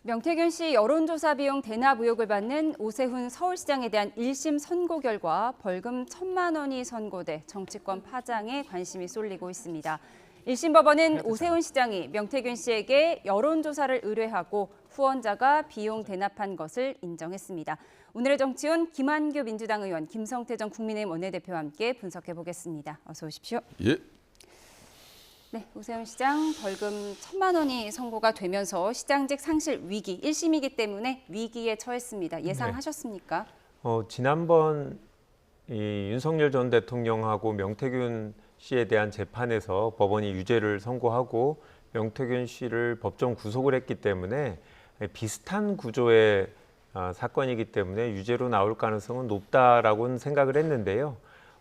명태균 씨 여론조사 비용 대납 의혹을 받는 오세훈 서울시장에 대한 1심 선고 결과 벌금 1,000만 원이 선고돼 정치권 파장에 관심이 쏠리고 있습니다. 1심 법원은 오세훈 시장이 명태균 씨에게 여론조사를 의뢰하고 후원자가 비용 대납한 것을 인정했습니다. 오늘의 정치온 김한규 민주당 의원, 김성태 전 국민의힘 원내대표와 함께 분석해 보겠습니다. 어서 오십시오. 예. 네, 오세훈 시장 벌금 1,000만 원이 선고가 되면서 시장직 상실 위기, 1심이기 때문에 위기에 처했습니다. 예상하셨습니까? 지난번 윤석열 전 대통령하고 명태균 씨에 대한 재판에서 법원이 유죄를 선고하고 명태균 씨를 법정 구속을 했기 때문에 비슷한 구조의 사건이기 때문에 유죄로 나올 가능성은 높다라고는 생각을 했는데요.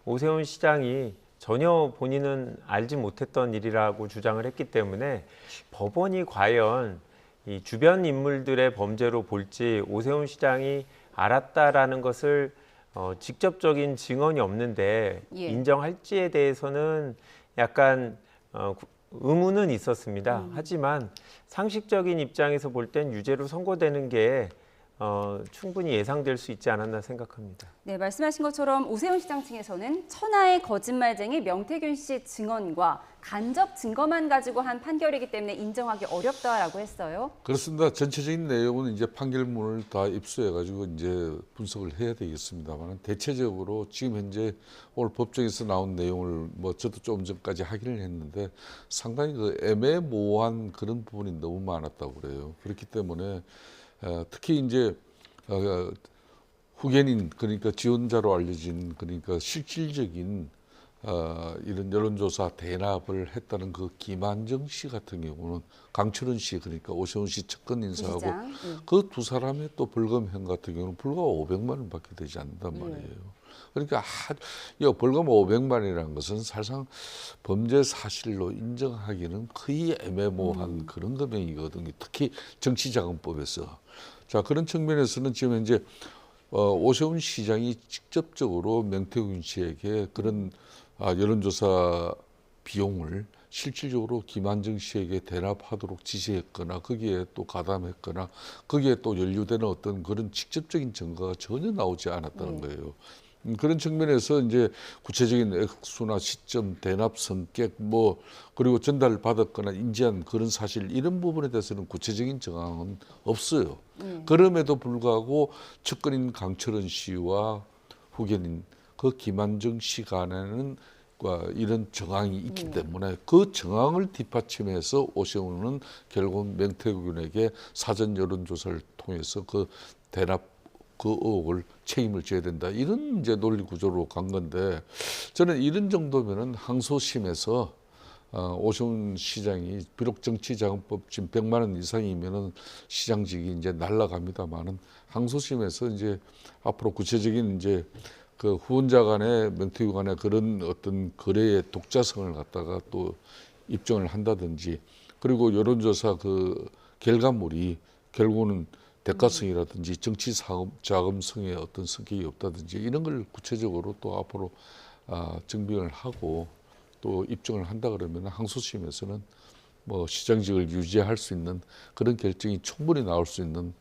오세훈 시장이 전혀 본인은 알지 못했던 일이라고 주장을 했기 때문에 법원이 과연 이 주변 인물들의 범죄로 볼지 오세훈 시장이 알았다라는 것을 직접적인 증언이 없는데 인정할지에 대해서는 약간 의문은 있었습니다. 하지만 상식적인 입장에서 볼 땐 유죄로 선고되는 게 충분히 예상될 수 있지 않았나 생각합니다. 네, 말씀하신 것처럼 오세훈 시장 측에서는 천하의 거짓말쟁이 명태균 씨 증언과 간접 증거만 가지고 한 판결이기 때문에 인정하기 어렵다라고 했어요. 그렇습니다. 전체적인 내용은 이제 판결문을 다 입수해가지고 이제 분석을 해야 되겠습니다만 대체적으로 지금 현재 오늘 법정에서 나온 내용을 저도 조금 전까지 확인을 했는데 상당히 그 애매모호한 그런 부분이 너무 많았다고 그래요. 그렇기 때문에 특히 이제 후견인 그러니까 지원자로 알려진 그러니까 실질적인 이런 여론조사 대납을 했다는 그 김한정 씨 같은 경우는 강철원 씨 그러니까 오세훈 씨 측근 인사하고 그 두 사람의 또 벌금형 같은 경우는 불과 500만 원밖에 되지 않는단 말이에요. 그러니까 벌금 500만 원이라는 것은 사실상 범죄 사실로 인정하기는 거의 애매모호한 그런 금액이거든요. 특히 정치자금법에서. 자, 그런 측면에서는 지금 현재 오세훈 시장이 직접적으로 명태균 씨에게 그런 여론조사 비용을 실질적으로 김한정 씨에게 대납하도록 지시했거나 거기에 또 가담했거나 거기에 또 연루되는 어떤 그런 직접적인 증거가 전혀 나오지 않았다는 거예요. 그런 측면에서 이제 구체적인 액수나 시점, 대납 성격, 그리고 전달을 받았거나 인지한 그런 사실 이런 부분에 대해서는 구체적인 정황은 없어요. 그럼에도 불구하고 측근인 강철원 씨와 후견인 그 김한정 씨 간에는 이런 정황이 있기 때문에 그 정황을 뒷받침해서 오세훈은 결국 명태균에게 사전 여론조사를 통해서 그 대납 그 의혹을 책임을 져야 된다. 이런 이제 논리 구조로 간 건데 저는 이런 정도면은 항소심에서 오세훈 시장이 비록 정치자금법 지금 100만 원 이상이면은 시장직이 이제 날아갑니다만은 항소심에서 이제 앞으로 구체적인 이제 그 후원자 간의 명태균 간의 그런 어떤 거래의 독자성을 갖다가 또 입증을 한다든지 그리고 여론조사 그 결과물이 결국은 대가성이라든지 정치 자금성의 어떤 성격이 없다든지 이런 걸 구체적으로 또 앞으로 증빙을 하고 또 입증을 한다 그러면 항소심에서는 시장직을 유지할 수 있는 그런 결정이 충분히 나올 수 있는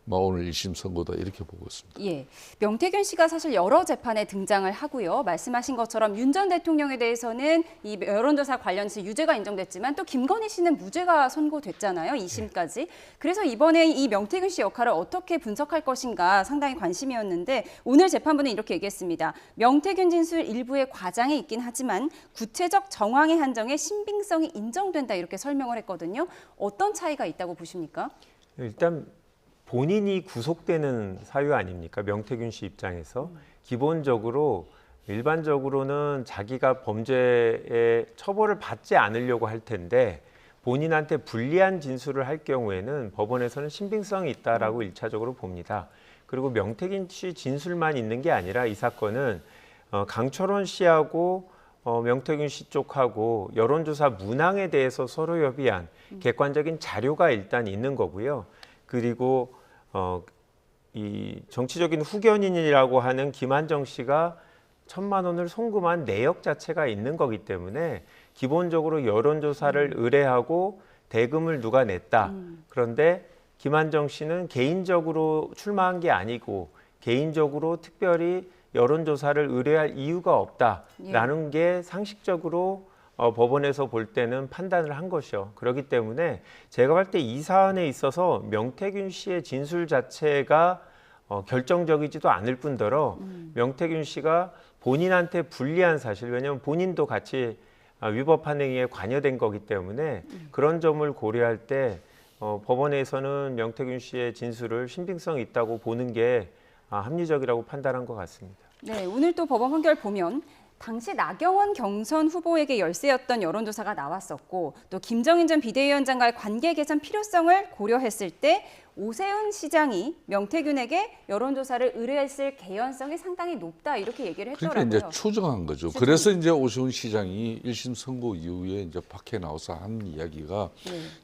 오늘 1심 선고다 이렇게 보고 있습니다. 예, 명태균 씨가 사실 여러 재판에 등장을 하고요. 말씀하신 것처럼 윤 전 대통령에 대해서는 이 여론조사 관련해서 유죄가 인정됐지만 또 김건희 씨는 무죄가 선고됐잖아요. 2심까지. 그래서 이번에 이 명태균 씨 역할을 어떻게 분석할 것인가 상당히 관심이었는데 오늘 재판부는 이렇게 얘기했습니다. 명태균 진술 일부에 과장이 있긴 하지만 구체적 정황의 한정에 신빙성이 인정된다 이렇게 설명을 했거든요. 어떤 차이가 있다고 보십니까? 일단 본인이 구속되는 사유 아닙니까? 명태균 씨 입장에서 기본적으로 일반적으로는 자기가 범죄에 처벌을 받지 않으려고 할 텐데 본인한테 불리한 진술을 할 경우에는 법원에서는 신빙성이 있다라고 일차적으로 봅니다. 그리고 명태균 씨 진술만 있는 게 아니라 이 사건은 강철원 씨하고 명태균 씨 쪽하고 여론조사 문항에 대해서 서로 협의한 객관적인 자료가 일단 있는 거고요. 그리고 이 정치적인 후견인이라고 하는 김한정 씨가 1,000만 원을 송금한 내역 자체가 있는 거기 때문에 기본적으로 여론조사를 의뢰하고 대금을 누가 냈다. 그런데 김한정 씨는 개인적으로 출마한 게 아니고 개인적으로 특별히 여론조사를 의뢰할 이유가 없다라는 게 상식적으로 법원에서 볼 때는 판단을 한 것이요. 그렇기 때문에 제가 볼 때 이 사안에 있어서 명태균 씨의 진술 자체가 결정적이지도 않을 뿐더러 명태균 씨가 본인한테 불리한 사실, 왜냐하면 본인도 같이 위법한 행위에 관여된 거기 때문에 그런 점을 고려할 때 법원에서는 명태균 씨의 진술을 신빙성이 있다고 보는 게 합리적이라고 판단한 것 같습니다. 네, 오늘 또 법원 판결 보면 당시 나경원 경선 후보에게 열세였던 여론조사가 나왔었고 또 김정인 전 비대위원장과의 관계 개선 필요성을 고려했을 때 오세훈 시장이 명태균에게 여론조사를 의뢰했을 개연성이 상당히 높다 이렇게 얘기를 했더라고요. 그러니까 이제 추정한 거죠. 그래서 이제 오세훈 시장이 1심 선고 이후에 이제 밖에 나와서 한 이야기가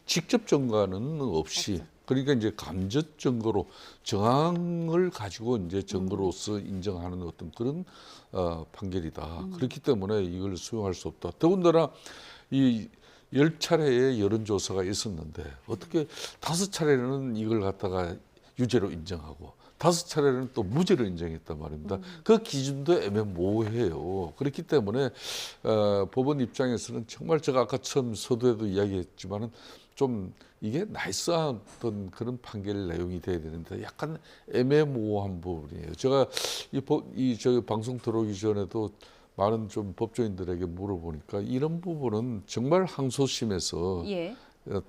직접 증거는 없이 그러니까 이제 간접 증거로 정황을 가지고 이제 증거로서 인정하는 어떤 그런 판결이다. 그렇기 때문에 이걸 수용할 수 없다. 더군다나 이 10차례의 여론조사가 있었는데 어떻게 5차례는 이걸 갖다가 유죄로 인정하고 5차례는 또 무죄로 인정했단 말입니다. 그 기준도 애매모호해요. 그렇기 때문에 법원 입장에서는 정말 제가 아까 처음 서두에도 이야기했지만은 좀 이게 나이스한 어떤 그런 판결 내용이 돼야 되는데 약간 애매모호한 부분이에요. 제가 저 방송 들어오기 전에도 많은 좀 법조인들에게 물어보니까 이런 부분은 정말 항소심에서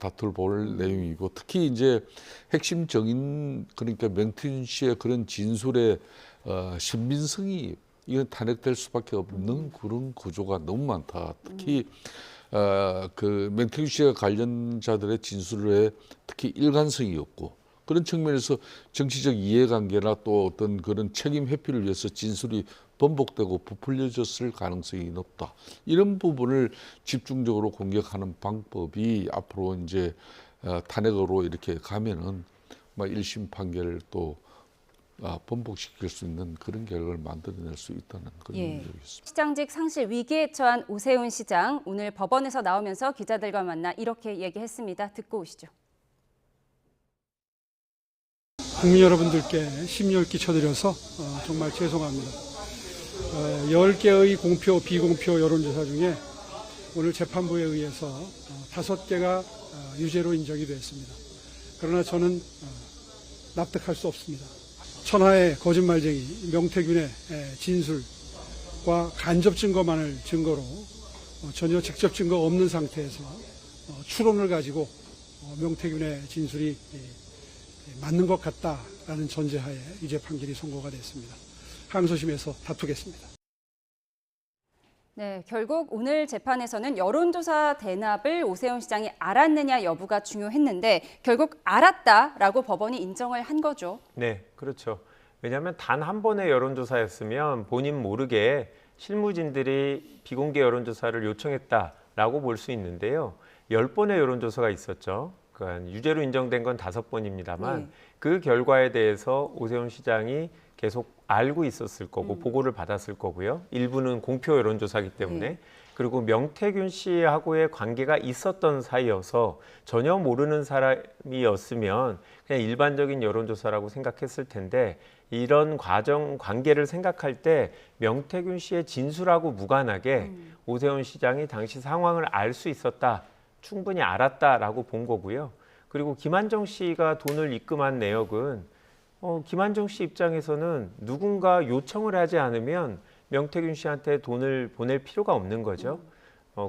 다툴 볼 내용이고 특히 이제 핵심 정인 그러니까 명태균 씨의 그런 진술의 신빙성이 이건 탄핵될 수밖에 없는 그런 구조가 너무 많다. 특히 그 명태균 씨와 관련자들의 진술에 특히 일관성이 없고 그런 측면에서 정치적 이해관계나 또 어떤 그런 책임 회피를 위해서 진술이 번복되고 부풀려졌을 가능성이 높다. 이런 부분을 집중적으로 공격하는 방법이 앞으로 이제 탄핵으로 이렇게 가면은 막 1심 판결을 또 번복시킬 수 있는 그런 결과를 만들어낼 수 있다는 그런 의미였습니다. 시장직 상실 위기에 처한 오세훈 시장 오늘 법원에서 나오면서 기자들과 만나 이렇게 얘기했습니다. 듣고 오시죠. 국민 여러분들께 심려를 끼쳐드려서 정말 죄송합니다. 10개의 공표, 비공표 여론조사 중에 오늘 재판부에 의해서 5개가 유죄로 인정이 되었습니다. 그러나 저는 납득할 수 없습니다. 천하의 거짓말쟁이 명태균의 진술과 간접 증거만을 증거로 전혀 직접 증거 없는 상태에서 추론을 가지고 명태균의 진술이 맞는 것 같다라는 전제하에 유죄 판결이 선고가 됐습니다. 항소심에서 다투겠습니다. 네, 결국 오늘 재판에서는 여론조사 대납을 오세훈 시장이 알았느냐 여부가 중요했는데 결국 알았다라고 법원이 인정을 한 거죠. 네, 그렇죠. 왜냐하면 단 한 번의 여론조사였으면 본인 모르게 실무진들이 비공개 여론조사를 요청했다라고 볼 수 있는데요. 10번의 여론조사가 있었죠. 그러니까 유죄로 인정된 건 5번입니다만 그 결과에 대해서 오세훈 시장이 계속 알고 있었을 거고 보고를 받았을 거고요. 일부는 공표 여론조사이기 때문에 그리고 명태균 씨하고의 관계가 있었던 사이여서 전혀 모르는 사람이었으면 그냥 일반적인 여론조사라고 생각했을 텐데 이런 과정 관계를 생각할 때 명태균 씨의 진술하고 무관하게 오세훈 시장이 당시 상황을 알 수 있었다. 충분히 알았다라고 본 거고요. 그리고 김한정 씨가 돈을 입금한 내역은 김한정 씨 입장에서는 누군가 요청을 하지 않으면 명태균 씨한테 돈을 보낼 필요가 없는 거죠.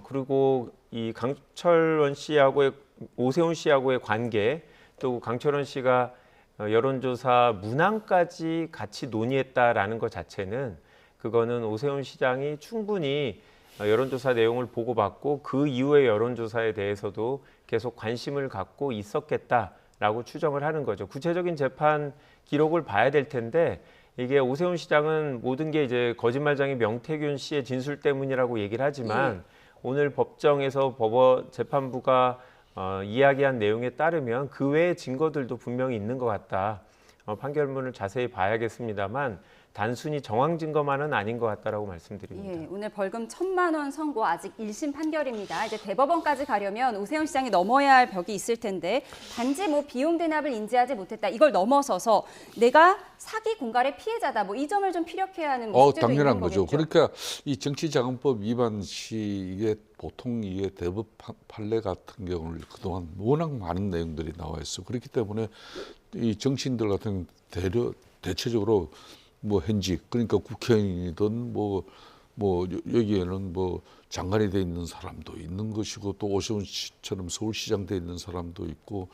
그리고 이 강철원 씨하고의 오세훈 씨하고의 관계 또 강철원 씨가 여론조사 문항까지 같이 논의했다라는 것 자체는 그거는 오세훈 시장이 충분히 여론조사 내용을 보고받고 그 이후의 여론조사에 대해서도 계속 관심을 갖고 있었겠다라고 추정을 하는 거죠. 구체적인 재판 기록을 봐야 될 텐데 이게 오세훈 시장은 모든 게 이제 거짓말장이 명태균 씨의 진술 때문이라고 얘기를 하지만 오늘 법정에서 법원 재판부가 이야기한 내용에 따르면 그 외의 증거들도 분명히 있는 것 같다. 판결문을 자세히 봐야겠습니다만 단순히 정황 증거만은 아닌 것 같다라고 말씀드립니다. 예, 오늘 벌금 1,000만 원 선고 아직 1심 판결입니다. 이제 대법원까지 가려면 오세훈 시장이 넘어야 할 벽이 있을 텐데 단지 뭐 비용 대납을 인지하지 못했다. 이걸 넘어서서 내가 사기 공갈의 피해자다. 뭐 이 점을 좀 피력해야 하는 문제도 당연한 있는 거죠. 거겠죠. 그러니까 이 정치자금법 위반 시 이게 보통 이게 대법 판례 같은 경우는 그동안 워낙 많은 내용들이 나와 있어. 그렇기 때문에 이 정치인들 같은 대체적으로 뭐 현직 그러니까 국회의원이든 뭐 여기에는 뭐 장관이 돼 있는 사람도 있는 것이고 또 오세훈 씨처럼 서울시장 돼 있는 사람도 있고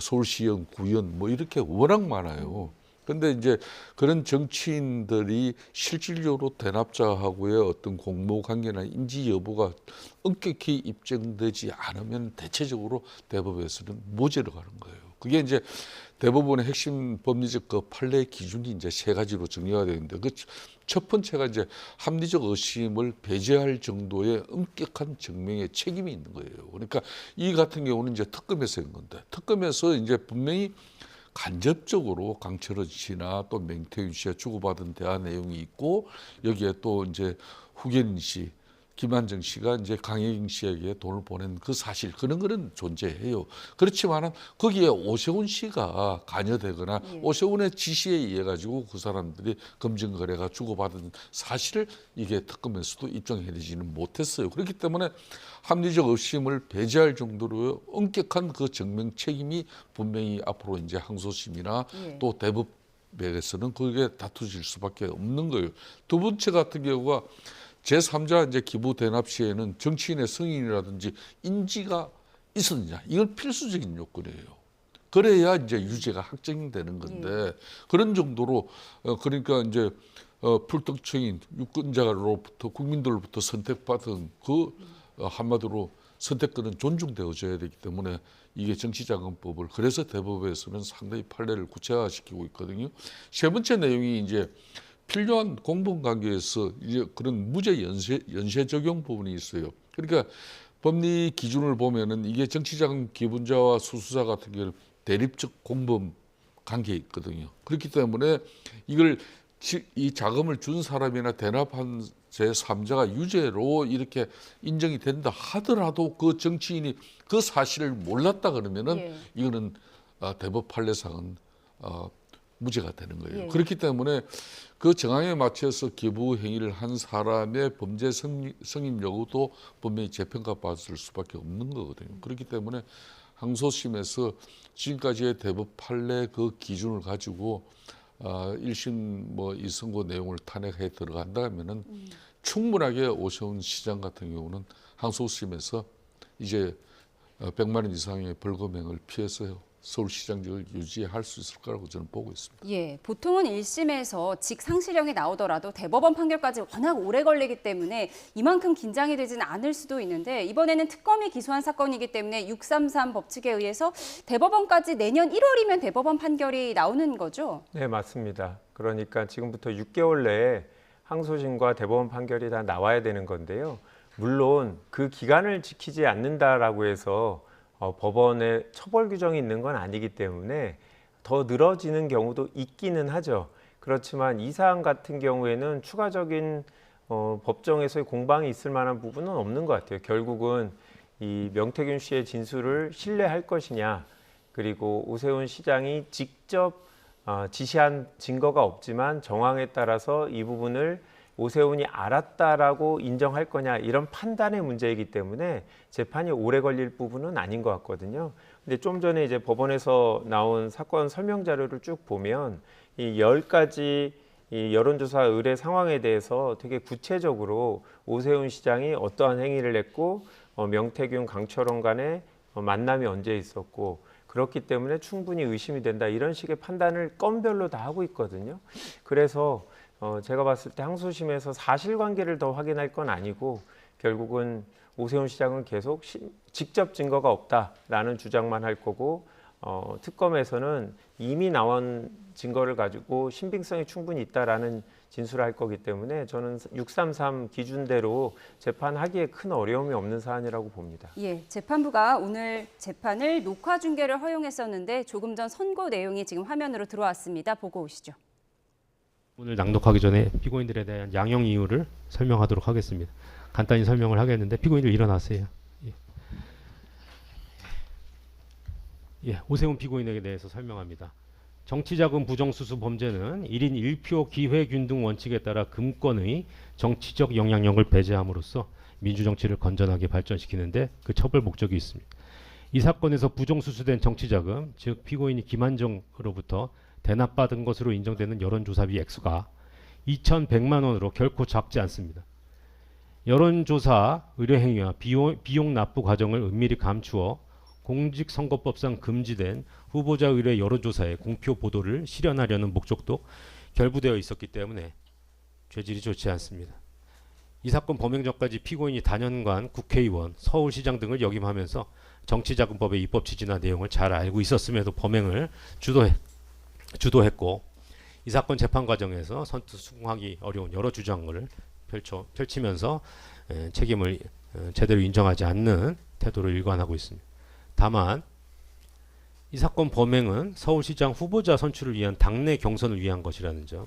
서울시의원, 구의원 뭐 이렇게 워낙 많아요. 근데 이제 그런 정치인들이 실질적으로 대납자하고의 어떤 공모 관계나 인지 여부가 엄격히 입증되지 않으면 대체적으로 대법에서는 무죄로 가는 거예요. 그게 이제 대법원의 핵심 법리적 그 판례 기준이 이제 세 가지로 정리가 되는데 그 첫 번째가 이제 합리적 의심을 배제할 정도의 엄격한 증명의 책임이 있는 거예요. 그러니까 이 같은 경우는 이제 특검에서 한 건데 특검에서 이제 분명히 간접적으로 강철원 씨나 또 맹태윤 씨가 주고받은 대화 내용이 있고 여기에 또 이제 후견인 씨, 김한정 씨가 이제 강혜경 씨에게 돈을 보낸 그 사실 그런 거는 존재해요. 그렇지만은 거기에 오세훈 씨가 관여되거나 오세훈의 지시에 의해 가지고 그 사람들이 검증 거래가 주고받은 사실을 이게 특검에서도 입증해내지는 못했어요. 그렇기 때문에 합리적 의심을 배제할 정도로 엄격한 그 증명 책임이 분명히 앞으로 이제 항소심이나 또 대법에서는 그게 다투질 수밖에 없는 거예요. 두 번째 같은 경우가 제3자 이제 기부 대납 시에는 정치인의 승인이라든지 인지가 있었느냐 이건 필수적인 요건이에요. 그래야 이제 유죄가 확정되는 건데 그런 정도로 그러니까 이제 불특정인 유권자로부터 국민들로부터 선택받은 그 한마디로 선택권은 존중되어져야 되기 때문에 이게 정치자금법을 그래서 대법에서는 상당히 판례를 구체화시키고 있거든요. 세 번째 내용이 이제 필요한 공범관계에서 이제 그런 무죄 연쇄 적용 부분이 있어요. 그러니까 법리 기준을 보면은 이게 정치자금 기부자와 수수자 같은 경우는 대립적 공범 관계에 있거든요. 그렇기 때문에 이걸 이 자금을 준 사람이나 대납한 제3자가 유죄로 이렇게 인정이 된다 하더라도 그 정치인이 그 사실을 몰랐다 그러면은 이거는 대법 판례상은 무죄가 되는 거예요. 그렇기 때문에 그 정황에 맞춰서 기부 행위를 한 사람의 범죄 성립 여부도 분명히 재평가 받을 수밖에 없는 거거든요. 그렇기 때문에 항소심에서 지금까지의 대법 판례 그 기준을 가지고 1심 뭐 이 선고 내용을 탄핵해 들어간다면은 충분하게 오세훈 시장 같은 경우는 항소심에서 이제 100만 원 이상의 벌금형을 피해서요. 서울시장직을 유지할 수 있을 거라고 저는 보고 있습니다. 예, 보통은 1심에서 직상실형이 나오더라도 대법원 판결까지 워낙 오래 걸리기 때문에 이만큼 긴장이 되지는 않을 수도 있는데 이번에는 특검이 기소한 사건이기 때문에 633 법칙에 의해서 대법원까지 내년 1월이면 대법원 판결이 나오는 거죠? 네, 맞습니다. 그러니까 지금부터 6개월 내에 항소심과 대법원 판결이 다 나와야 되는 건데요. 물론 그 기간을 지키지 않는다라고 해서 법원에 처벌 규정이 있는 건 아니기 때문에 더 늘어지는 경우도 있기는 하죠. 그렇지만 이 사안 같은 경우에는 추가적인 법정에서의 공방이 있을 만한 부분은 없는 것 같아요. 결국은 이 명태균 씨의 진술을 신뢰할 것이냐, 그리고 오세훈 시장이 직접 지시한 증거가 없지만 정황에 따라서 이 부분을 오세훈이 알았다라고 인정할 거냐 이런 판단의 문제이기 때문에 재판이 오래 걸릴 부분은 아닌 것 같거든요. 근데 좀 전에 이제 법원에서 나온 사건 설명 자료를 쭉 보면 이 10가지 이 여론조사 의뢰 상황에 대해서 되게 구체적으로 오세훈 시장이 어떠한 행위를 했고 명태균, 강철원 간의 만남이 언제 있었고 그렇기 때문에 충분히 의심이 된다 이런 식의 판단을 건별로 다 하고 있거든요. 그래서 제가 봤을 때 항소심에서 사실관계를 더 확인할 건 아니고 결국은 오세훈 시장은 계속 직접 증거가 없다라는 주장만 할 거고 특검에서는 이미 나온 증거를 가지고 신빙성이 충분히 있다라는 진술을 할 거기 때문에 저는 633 기준대로 재판하기에 큰 어려움이 없는 사안이라고 봅니다. 예, 재판부가 오늘 재판을 녹화 중계를 허용했었는데 조금 전 선고 내용이 지금 화면으로 들어왔습니다. 보고 오시죠. 오늘 낭독하기 전에 피고인들에 대한 양형 이유를 설명하도록 하겠습니다. 간단히 설명을 하겠는데 피고인들 일어나세요. 예. 예, 오세훈 피고인에게 대해서 설명합니다. 정치자금 부정수수 범죄는 1인 1표 기회균등 원칙에 따라 금권의 정치적 영향력을 배제함으로써 민주정치를 건전하게 발전시키는데 그 처벌 목적이 있습니다. 이 사건에서 부정수수된 정치자금, 즉 피고인이 김한정으로부터 대납받은 것으로 인정되는 여론조사비 액수가 2,100만 원으로 결코 작지 않습니다. 여론조사 의뢰행위와 비용 납부 과정을 은밀히 감추어 공직선거법상 금지된 후보자 의뢰 여론조사의 공표 보도를 실현하려는 목적도 결부되어 있었기 때문에 죄질이 좋지 않습니다. 이 사건 범행 전까지 피고인이 단연간 국회의원, 서울시장 등을 역임하면서 정치자금법의 입법 취지나 내용을 잘 알고 있었음에도 범행을 주도했고 이 사건 재판 과정에서 선뜻 수긍하기 어려운 여러 주장을 펼치면서 책임을 제대로 인정하지 않는 태도를 일관하고 있습니다. 다만 이 사건 범행은 서울시장 후보자 선출을 위한 당내 경선을 위한 것이라는 점,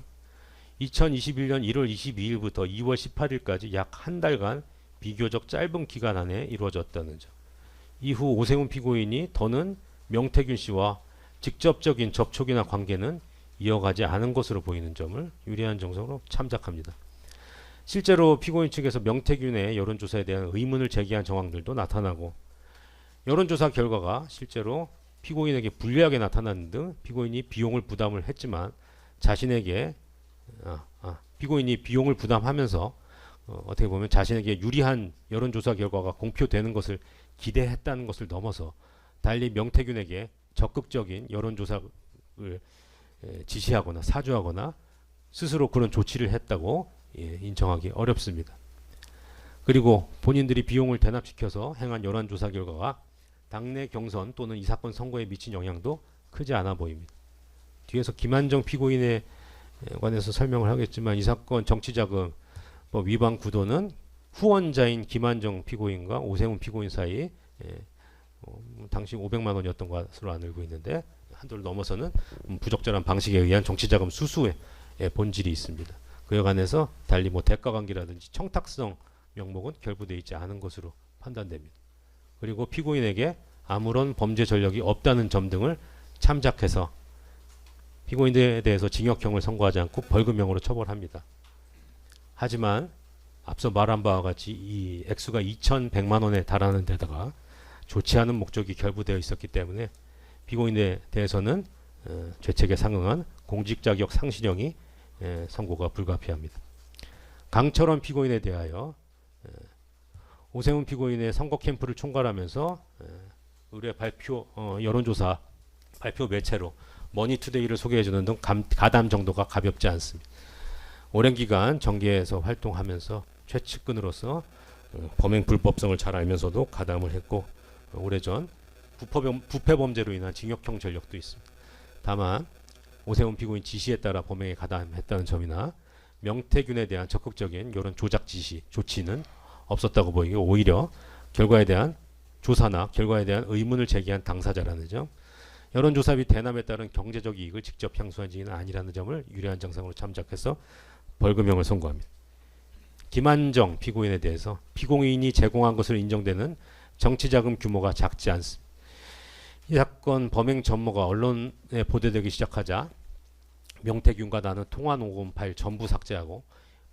2021년 1월 22일부터 2월 18일까지 약 한 달간 비교적 짧은 기간 안에 이루어졌다는 점, 이후 오세훈 피고인이 더는 명태균 씨와 직접적인 접촉이나 관계는 이어가지 않은 것으로 보이는 점을 유리한 정성으로 참작합니다. 실제로 피고인 측에서 명태균의 여론조사에 대한 의문을 제기한 정황들도 나타나고 여론조사 결과가 실제로 피고인에게 불리하게 나타나는 등 피고인이 비용을 부담을 했지만 자신에게 피고인이 비용을 부담하면서 어떻게 보면 자신에게 유리한 여론조사 결과가 공표되는 것을 기대했다는 것을 넘어서 달리 명태균에게 적극적인 여론조사를 지시하거나 사주하거나 스스로 그런 조치를 했다고 인정하기 어렵습니다. 그리고 본인들이 비용을 대납시켜서 행한 여론조사 결과가 당내 경선 또는 이 사건 선거에 미친 영향도 크지 않아 보입니다. 뒤에서 김한정 피고인에 관해서 설명을 하겠지만 이 사건 정치자금 위반 구도는 후원자인 김한정 피고인과 오세훈 피고인 사이 당시 500만 원이었던 것으로 알고 있는데 한도를 넘어서는 부적절한 방식에 의한 정치자금 수수의 본질이 있습니다. 그에 관해서 달리 대가관계라든지 청탁성 명목은 결부되어 있지 않은 것으로 판단됩니다. 그리고 피고인에게 아무런 범죄 전력이 없다는 점 등을 참작해서 피고인들에 대해서 징역형을 선고하지 않고 벌금형으로 처벌합니다. 하지만 앞서 말한 바와 같이 이 액수가 2,100만 원에 달하는 데다가 좋지 않은 목적이 결부되어 있었기 때문에 피고인에 대해서는 죄책에 상응한 공직자격 상실형이 선고가 불가피합니다. 강철원 피고인에 대하여 오세훈 피고인의 선거 캠프를 총괄하면서 의뢰 발표 여론조사 발표 매체로 머니투데이를 소개해주는 등 가담 정도가 가볍지 않습니다. 오랜 기간 정계에서 활동하면서 최측근으로서 범행 불법성을 잘 알면서도 가담을 했고 오래전 부패 범죄로 인한 징역형 전력도 있습니다. 다만 오세훈 피고인 지시에 따라 범행에 가담했다는 점이나 명태균에 대한 적극적인 여론 조작 지시 조치는 없었다고 보이고 오히려 결과에 대한 조사나 결과에 대한 의문을 제기한 당사자라는 점, 여론조사비 대납에 따른 경제적 이익을 직접 향수한 증인은 아니라는 점을 유리한 정상으로 참작해서 벌금형을 선고합니다. 김한정 피고인에 대해서 피고인이 제공한 것으로 인정되는 정치자금 규모가 작지 않습니다. 이 사건 범행 전모가 언론에 보도되기 시작하자 명태균과 나는 통화 녹음 파일 전부 삭제하고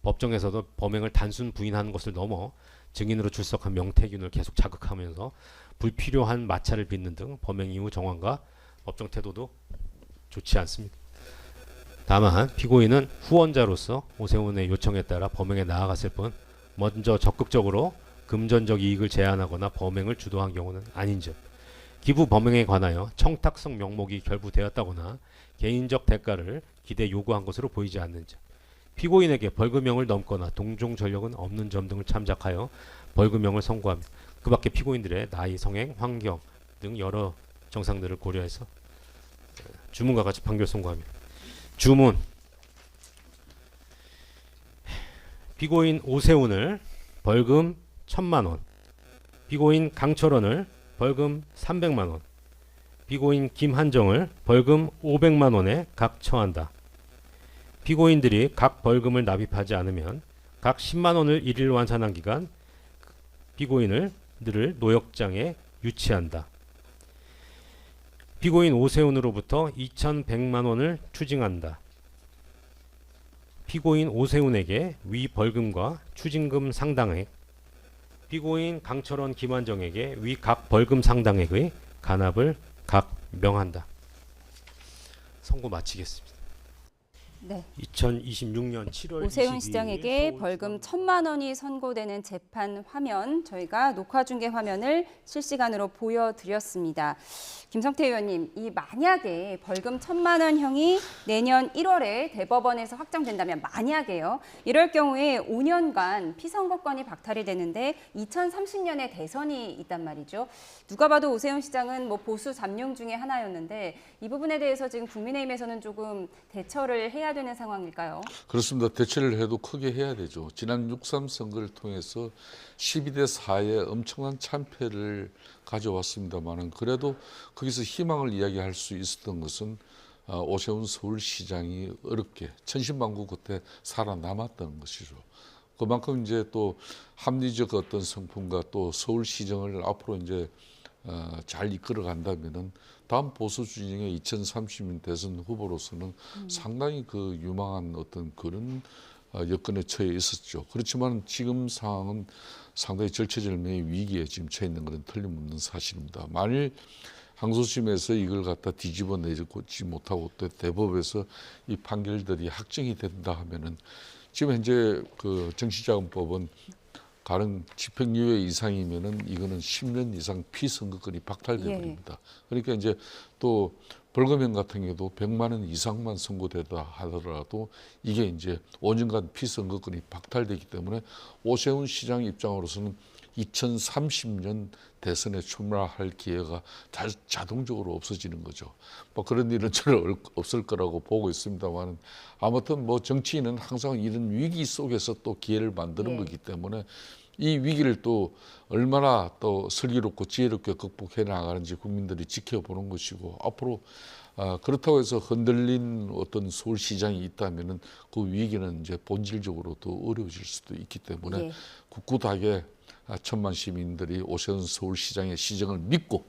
법정에서도 범행을 단순 부인하는 것을 넘어 증인으로 출석한 명태균을 계속 자극하면서 불필요한 마찰을 빚는 등 범행 이후 정황과 법정 태도도 좋지 않습니다. 다만 피고인은 후원자로서 오세훈의 요청에 따라 범행에 나아갔을 뿐 먼저 적극적으로 금전적 이익을 제한하거나 범행을 주도한 경우는 아닌 점, 기부 범행에 관하여 청탁성 명목이 결부되었다거나 개인적 대가를 기대 요구한 것으로 보이지 않는 점, 피고인에게 벌금형을 넘거나 동종 전력은 없는 점 등을 참작하여 벌금형을 선고합니다. 그 밖에 피고인들의 나이, 성행, 환경 등 여러 정상들을 고려해서 주문과 같이 판결 선고합니다. 주문. 피고인 오세훈을 벌금 1,000만 원, 피고인 강철원을 벌금 300만 원, 피고인 김한정을 벌금 500만 원에 각 처한다. 피고인들이 각 벌금을 납입하지 않으면 각 10만 원을 일일 완산한 기간 피고인을 노역장에 유치한다. 피고인 오세훈으로부터 2,100만 원을 추징한다. 피고인 오세훈에게 위 벌금과 추징금 상당액, 피고인 강철원 김환정에게 위 각 벌금 상당액의 간합을 각 명한다. 선고 마치겠습니다. 네. 2026년 7월 오세훈 22일 시장에게 벌금 1,000만 원이 선고되는 재판 화면, 저희가 녹화 중계 화면을 실시간으로 보여드렸습니다. 김성태 의원님, 이 만약에 벌금 1,000만 원형이 내년 1월에 대법원에서 확정된다면, 만약에요, 이럴 경우에 5년간 피선거권이 박탈이 되는데 2030년에 대선이 있단 말이죠. 누가 봐도 오세훈 시장은 뭐 보수 잠룡 중에 하나였는데 이 부분에 대해서 지금 국민의힘에서는 조금 대처를 해야 되는 상황일까요? 그렇습니다. 대처를 해도 크게 해야 되죠. 지난 6.3 선거를 통해서 12대 4의 엄청난 참패를 가져왔습니다만은, 그래도 거기서 희망을 이야기할 수 있었던 것은 오세훈 서울시장이 어렵게 천신만고 끝에 살아남았다는 것이죠. 그만큼 이제 또 합리적 어떤 성품과 또 서울시정을 앞으로 이제 잘 이끌어 간다면은 다음 보수 진영의 2030년 대선 후보로서는 상당히 그 유망한 어떤 그런 여건에 처해 있었죠. 그렇지만 지금 상황은 상당히 절체절명의 위기에 지금 처해 있는 것은 틀림없는 사실입니다. 만일 항소심에서 이걸 갖다 뒤집어 내지 못하고 또 대법에서 이 판결들이 확정이 된다 하면은, 지금 현재 그 정치자금법은 가령 집행유예 이상이면은 이거는 10년 이상 피선거권이 박탈돼 버립니다. 그러니까 이제 또 벌금형 같은 경우도 100만 원 이상만 선고되다 하더라도 이게 이제 5년간 피선거권이 박탈되기 때문에 오세훈 시장 입장으로서는 2030년 대선에 출마할 기회가 자동적으로 없어지는 거죠. 뭐 그런 일은 잘 없을 거라고 보고 있습니다만, 아무튼 뭐 정치인은 항상 이런 위기 속에서 또 기회를 만드는 거기 때문에 이 위기를 또 얼마나 또 슬기롭고 지혜롭게 극복해 나가는지 국민들이 지켜보는 것이고, 앞으로 그렇다고 해서 흔들린 어떤 서울시장이 있다면은 그 위기는 이제 본질적으로 더 어려워질 수도 있기 때문에 굳굳하게 천만 시민들이 오세훈 서울시장의 시정을 믿고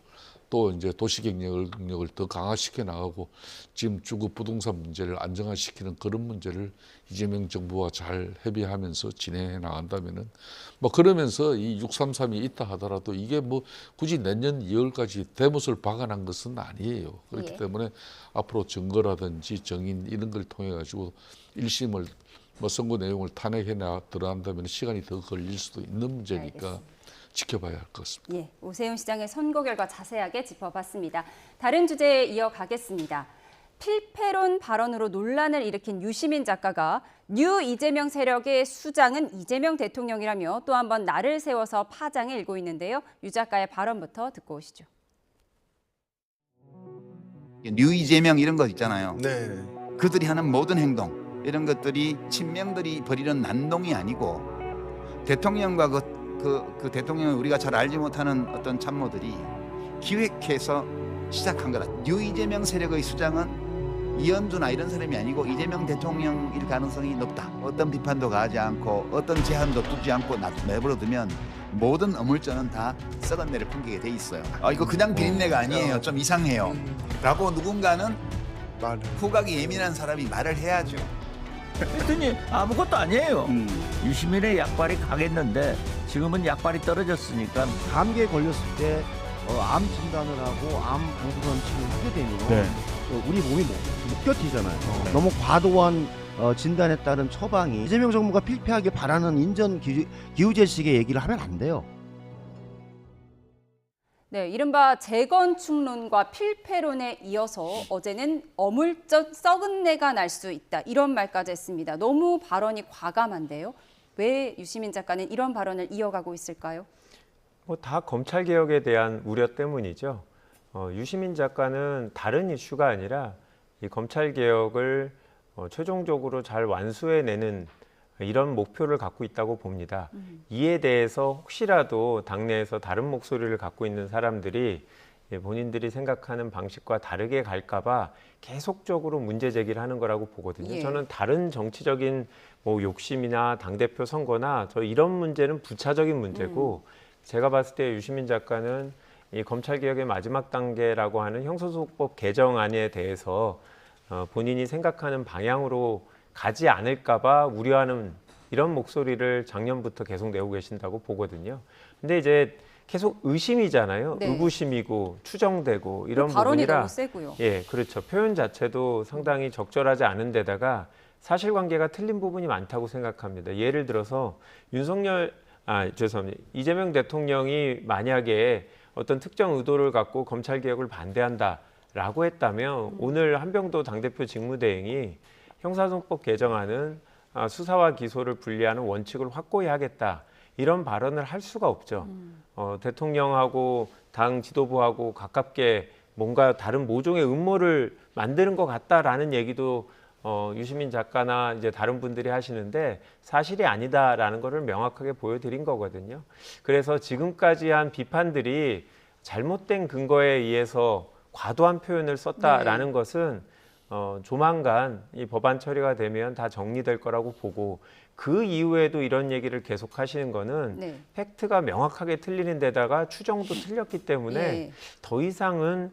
또 이제 도시경력을 더 강화시켜 나가고 지금 주거 부동산 문제를 안정화시키는 그런 문제를 이재명 정부와 잘 협의하면서 진행해 나간다면은, 뭐 그러면서 이 633이 있다 하더라도 이게 뭐 굳이 내년 2월까지 대못을 박아난 것은 아니에요. 그렇기 때문에 앞으로 증거라든지 정인 이런 걸 통해 가지고 1심을 뭐 선고 내용을 탄핵해 들어간다면 시간이 더 걸릴 수도 있는 문제니까 알겠습니다. 지켜봐야 할 것 같습니다. 예, 오세훈 시장의 선거 결과 자세하게 짚어봤습니다. 다른 주제에 이어가겠습니다. 필패론 발언으로 논란을 일으킨 유시민 작가가 뉴 이재명 세력의 수장은 이재명 대통령이라며 또 한 번 날을 세워서 파장을 일고 있는데요. 유 작가의 발언부터 듣고 오시죠. 뉴 이재명 이런 거 있잖아요. 네. 그들이 하는 모든 행동 이런 것들이 친명들이 벌이는 난동이 아니고 대통령과 그 대통령을 우리가 잘 알지 못하는 어떤 참모들이 기획해서 시작한 거다. 뉴 이재명 세력의 수장은 이현주나 이런 사람이 아니고 이재명 대통령일 가능성이 높다. 어떤 비판도 가하지 않고 어떤 제한도 두지 않고 내버려두면 모든 어물전은 다 썩은 내를 풍기게 돼 있어요. 이거 그냥 비린내가 아니에요. 좀 이상해요. 라고 누군가는 후각이 예민한 사람이 말을 해야죠. 그랬더니 아무것도 아니에요. 유시민의 약발이 강했는데 지금은 약발이 떨어졌으니까. 감기에 걸렸을 때 암 진단을 하고 암 방사선 치료를 하게 되면 우리 몸이 못 버티잖아요. 너무 과도한 진단에 따른 처방이 이재명 정부가 필패하게 바라는 인전 기후재식의 얘기를 하면 안 돼요. 네, 이른바 재건축론과 필패론에 이어서 어제는 어물쩍 썩은 내가 날 수 있다, 이런 말까지 했습니다. 너무 발언이 과감한데요. 왜 유시민 작가는 이런 발언을 이어가고 있을까요? 뭐 다 검찰 개혁에 대한 우려 때문이죠. 유시민 작가는 다른 이슈가 아니라 이 검찰 개혁을 최종적으로 잘 완수해내는 이런 목표를 갖고 있다고 봅니다. 이에 대해서 혹시라도 당내에서 다른 목소리를 갖고 있는 사람들이 본인들이 생각하는 방식과 다르게 갈까봐 계속적으로 문제 제기를 하는 거라고 보거든요. 예. 저는 다른 정치적인 뭐 욕심이나 당대표 선거나 저 이런 문제는 부차적인 문제고 제가 봤을 때 유시민 작가는 이 검찰개혁의 마지막 단계라고 하는 형사소송법 개정안에 대해서 본인이 생각하는 방향으로 가지 않을까봐 우려하는 이런 목소리를 작년부터 계속 내고 계신다고 보거든요. 근데 이제 계속 의심이잖아요. 네. 의구심이고 추정되고 이런 발언이 부분이라 너무 세고요. 예, 그렇죠. 표현 자체도 상당히 적절하지 않은 데다가 사실관계가 틀린 부분이 많다고 생각합니다. 예를 들어서 이재명 대통령이 만약에 어떤 특정 의도를 갖고 검찰개혁을 반대한다라고 했다면 오늘 한병도 당대표 직무대행이 형사소송법 개정안은 수사와 기소를 분리하는 원칙을 확고히 하겠다. 이런 발언을 할 수가 없죠. 대통령하고 당 지도부하고 가깝게 뭔가 다른 모종의 음모를 만드는 것 같다라는 얘기도 유시민 작가나 이제 다른 분들이 하시는데 사실이 아니다라는 것을 명확하게 보여드린 거거든요. 그래서 지금까지 한 비판들이 잘못된 근거에 의해서 과도한 표현을 썼다라는 것은 조만간 이 법안 처리가 되면 다 정리될 거라고 보고 그 이후에도 이런 얘기를 계속 하시는 거는 네. 팩트가 명확하게 틀리는 데다가 추정도 틀렸기 때문에 예. 더 이상은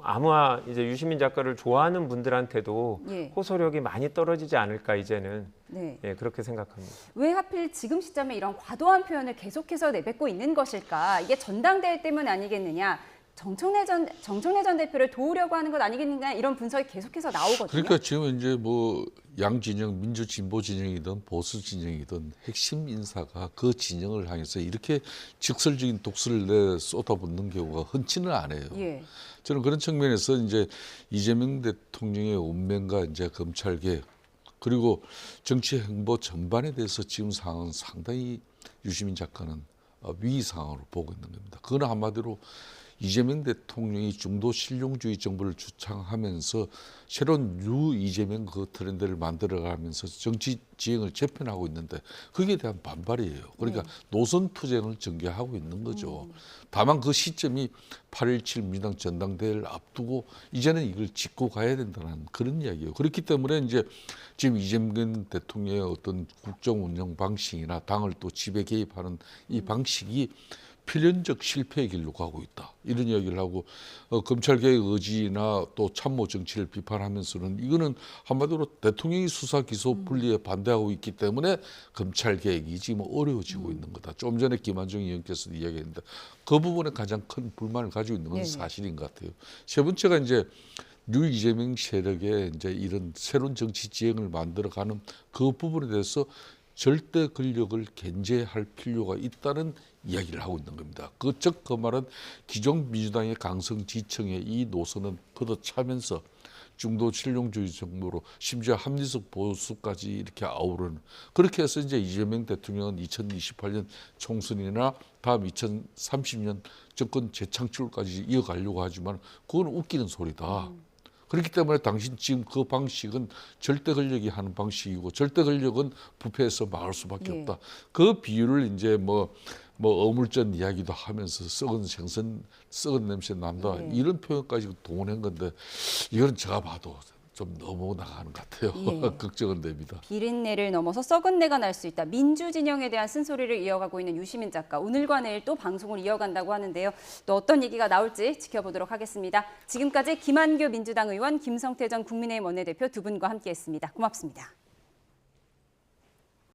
아마 이제 유시민 작가를 좋아하는 분들한테도 예. 호소력이 많이 떨어지지 않을까 이제는 네. 예, 그렇게 생각합니다. 왜 하필 지금 시점에 이런 과도한 표현을 계속해서 내뱉고 있는 것일까? 이게 전당대회 때문 아니겠느냐? 정청래 전 대표를 도우려고 하는 것 아니겠느냐? 이런 분석이 계속해서 나오거든요. 그러니까 지금 이제 뭐 양 진영, 민주 진보 진영이든 보수 진영이든 핵심 인사가 그 진영을 향해서 이렇게 직설적인 독설을 내 쏟아붓는 경우가 흔치는 않아요. 예. 저는 그런 측면에서 이제 이재명 대통령의 운명과 이제 검찰 개혁 그리고 정치 행보 전반에 대해서 지금 상황은 상당히 유시민 작가는 위기 상황으로 보고 있는 겁니다. 그건 한마디로 이재명 대통령이 중도 실용주의 정부를 주창하면서 새로운 뉴 이재명 그 트렌드를 만들어가면서 정치 지형을 재편하고 있는데 거기에 대한 반발이에요. 그러니까 노선 투쟁을 전개하고 있는 거죠. 다만 그 시점이 8.17 민주당 전당대회를 앞두고 이제는 이걸 짚고 가야 된다는 그런 이야기예요. 그렇기 때문에 이제 지금 이재명 대통령의 어떤 국정 운영 방식이나 당을 또 지배 개입하는 이 방식이 필연적 실패의 길로 가고 있다. 이런 이야기를 하고 검찰개혁 의지나 또 참모 정치를 비판하면서는 이거는 한마디로 대통령이 수사 기소 분리에 반대하고 있기 때문에 검찰개혁이 지금 어려워지고 있는 거다. 좀 전에 김한정 의원께서도 이야기했는데 그 부분에 가장 큰 불만을 가지고 있는 건 네네. 사실인 것 같아요. 세 번째가 이제 뉴 이재명 세력의 이제 이런 새로운 정치 지형을 만들어가는 그 부분에 대해서 절대 권력을 견제할 필요가 있다는 이야기를 하고 있는 겁니다. 그 말은 기존 민주당의 강성 지층의 이 노선은 걷어차면서 중도 실용주의 정부로 심지어 합리적 보수까지 이렇게 아우르는 그렇게 해서 이제 이재명 대통령은 2028년 총선이나 다음 2030년 정권 재창출까지 이어가려고 하지만 그건 웃기는 소리다. 그렇기 때문에 당신 지금 그 방식은 절대 권력이 하는 방식이고 절대 권력은 부패해서 막을 수밖에 예. 없다. 그 비유를 이제 뭐 어물전 이야기도 하면서 썩은 생선, 썩은 냄새 난다. 예. 이런 표현까지 동원한 건데 이건 제가 봐도 좀 너무 나가는 것 같아요. 예. 걱정은 됩니다. 비린내를 넘어서 썩은 내가 날 수 있다. 민주 진영에 대한 쓴소리를 이어가고 있는 유시민 작가. 오늘과 내일 또 방송을 이어간다고 하는데요. 또 어떤 얘기가 나올지 지켜보도록 하겠습니다. 지금까지 김한교 민주당 의원, 김성태 전 국민의힘 원내대표 두 분과 함께했습니다. 고맙습니다.